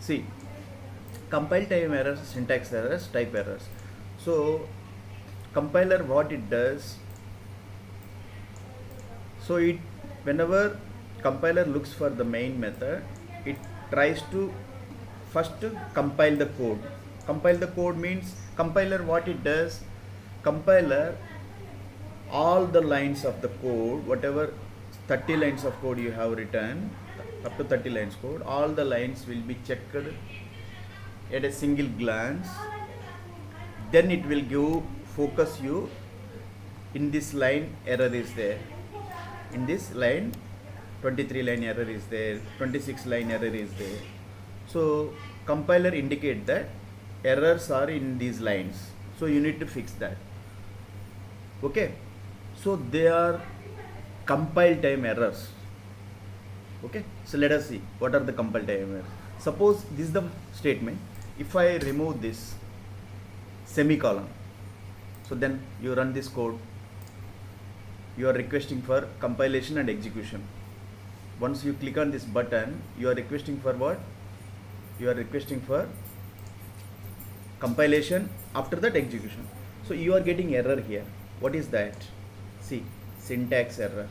See, compile time errors, syntax errors, type errors. So compiler, what it does, so it, whenever compiler looks for the main method, it tries to first compile the code. Compile the code means, compiler, what it does, compiler, all the lines of the code, whatever 30 lines of code you have written, up to 30 lines code, all the lines will be checked at a single glance. Then it will give focus you, in this line error is there, in this line 23 line error is there, 26 line error is there. So compiler indicate that errors are in these lines, so you need to fix that. Okay, so they are compile time errors. Okay, so let us see what are the compile time errors. Suppose this is the statement, if I remove this semicolon, so then you run this code, you are requesting for compilation and execution. Once you click on this button, you are requesting for what? You are requesting for compilation, after that execution. So you are getting error here. What is that? See, syntax error.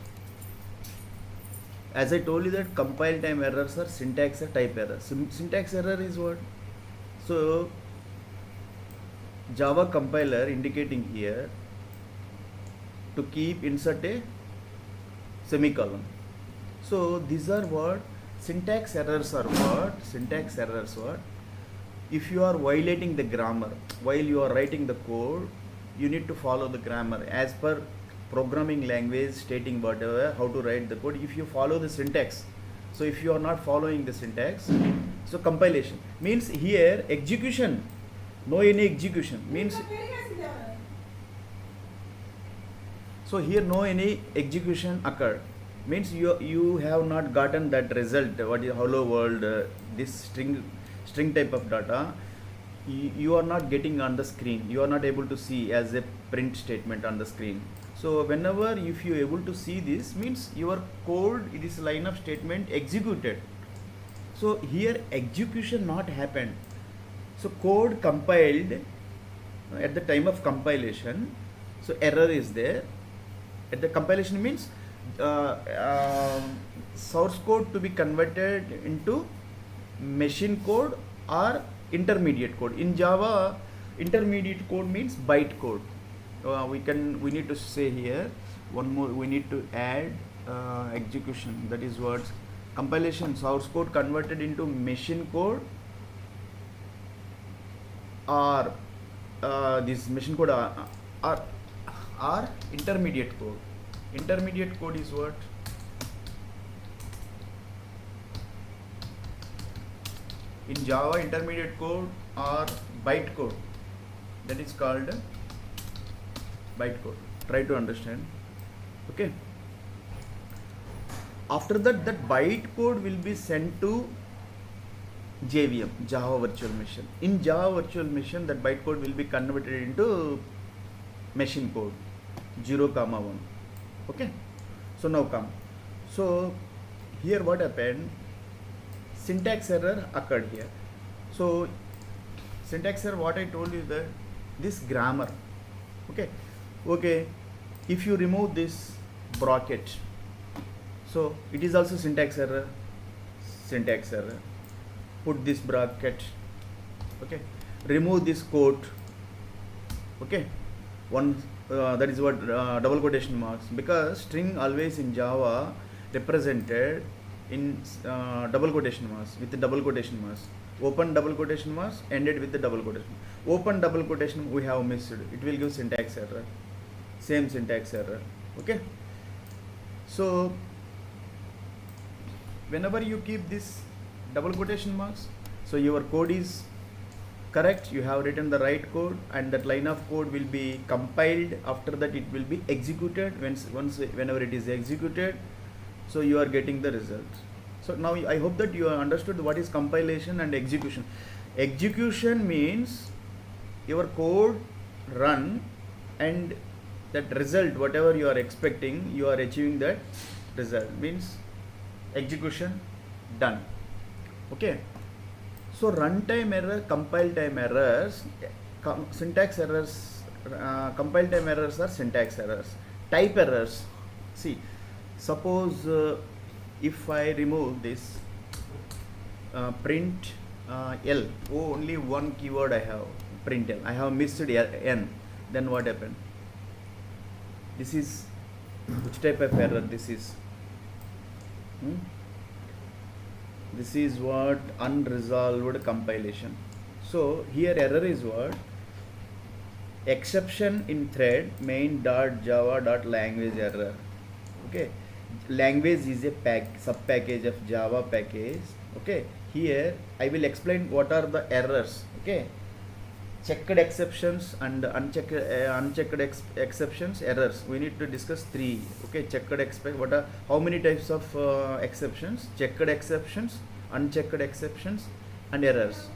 As I told you that compile time errors are syntax or type error. Syntax error is what? So Java compiler indicating here to keep insert a semicolon. So these are what? Syntax errors are what? Syntax errors what? If you are violating the grammar while you are writing the code, you need to follow the grammar as per programming language stating whatever, how to write the code. If you follow the syntax, so if you are not following the syntax, so compilation means here execution, no any execution means, so here no any execution occurred means you have not gotten that result, what is hello world, this string type of data, you are not getting on the screen, you are not able to see as a print statement on the screen. So whenever if you able to see this means your code, it is line of statement executed. So here execution not happened. So code compiled at the time of compilation, so error is there. At the compilation means source code to be converted into machine code or intermediate code. In Java, intermediate code means byte code. We need to say here one more, we need to add execution, that is what compilation, source code converted into machine code or this machine code or intermediate code. Intermediate code is what? In Java, intermediate code or byte code, that is called byte code. Try to understand. Okay. After that, that byte code will be sent to JVM, Java Virtual Machine. In Java Virtual Machine, that byte code will be converted into machine code 0, 1. Okay. So now come. So here what happened? Syntax error occurred here. So syntax error, what I told you that this grammar. Okay, if you remove this bracket, so it is also syntax error. Put this bracket. Okay, remove this quote. Okay, one that is what double quotation marks, because string always in Java represented in double quotation marks, with the double quotation marks. Open double quotation marks, ended with the double quotation. Open double quotation we have missed, it will give syntax error, same syntax error. Okay, so whenever you keep this double quotation marks, so your code is correct, you have written the right code, and that line of code will be compiled. After that it will be executed. Whenever it is executed, so you are getting the result. So now I hope that you have understood what is compilation and execution. Execution means your code run and that result, whatever you are expecting, you are achieving that result, means execution done. Okay, So runtime error, compile time errors, syntax errors, compile time errors are syntax errors. Type errors, see, suppose if I remove this print L, oh, only one keyword I have, print L, I have missed N, then what happened? This is, which type of error this is? This is what? Unresolved compilation. So here error is what? Exception in thread main.java.language error. Okay, language is a sub package of Java package. Okay, here I will explain what are the errors. Okay, checked exceptions and unchecked exceptions, errors. We need to discuss three. Okay, checked what are, how many types of exceptions? Checked exceptions, unchecked exceptions, and errors.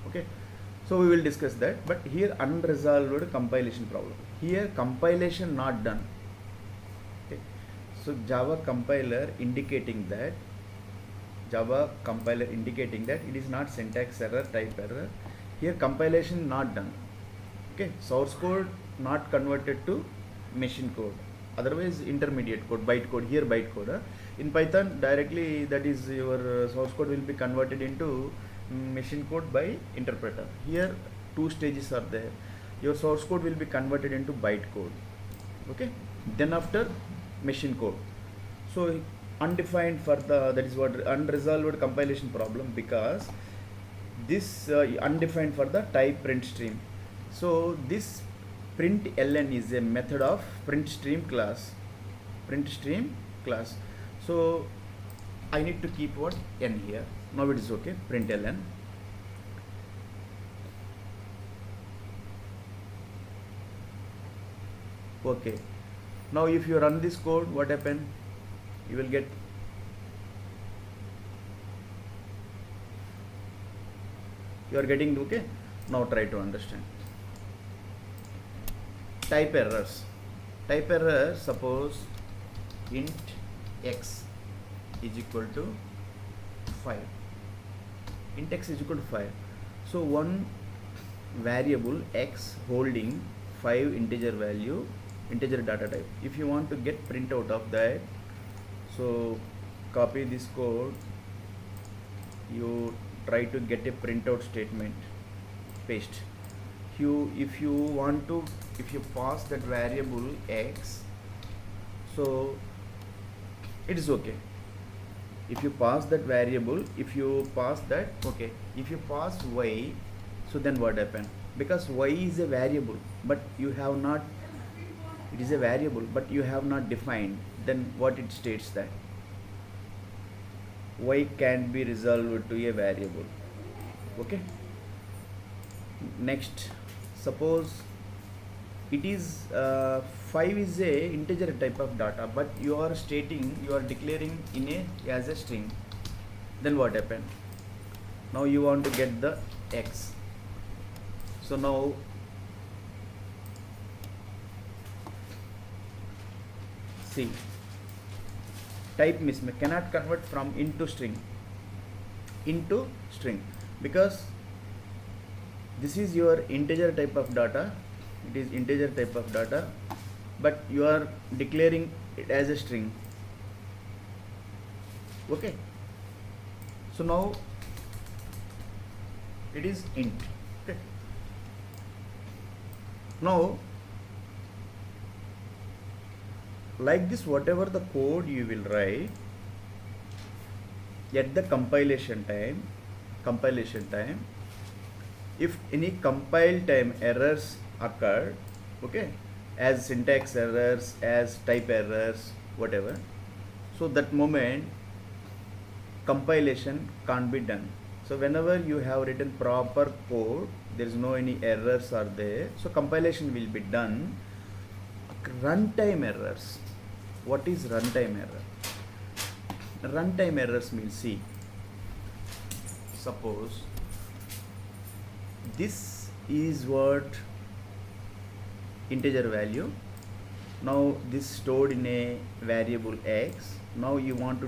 Okay, so we will discuss that. But here unresolved compilation problem. Here compilation not done. Okay, so Java compiler indicating that it is not syntax error, type error. Here compilation not done. Okay, source code not converted to machine code, otherwise intermediate code, bytecode. Here bytecode. In Python directly, that is your source code will be converted into machine code by interpreter. Here two stages are there. Your source code will be converted into bytecode. Okay, then after machine code. So undefined for the, that is what unresolved compilation problem, because this undefined for the type print stream. So this print ln is a method of print stream class. So I need to keep what? N here. Now it is okay. Print ln. Okay. Now if you run this code, what happened? You will get you are getting. Okay, now try to understand. Type errors. Suppose int x is equal to 5. Int x is equal to 5. So one variable x holding 5 integer data type. If you want to get print out of that, so copy this code, you try to get a printout statement, paste. If you pass that variable x, so it is okay. If you pass that variable, if you pass that, okay. If you pass y, so then what happened? Because y is a variable, but you have not, it is a variable but you have not defined, then what it states that y can be resolved to a variable. Okay, next, suppose it is 5 is a integer type of data, but you are declaring in as a string, then what happened? Now you want to get the x. So now see, type mismatch, cannot convert from into string, because this is your integer type of data. It is integer type of data, but you are declaring it as a string. Okay, so now it is int. Okay, now like this, whatever the code you will write at the compilation time, if any compile time errors occurred, okay, as syntax errors, as type errors, whatever, so that moment compilation can't be done. So whenever you have written proper code, there is no any errors are there, so compilation will be done. Runtime errors. What is runtime error? Runtime errors means, see, suppose this is what integer value. Now this stored in a variable x. Now you want to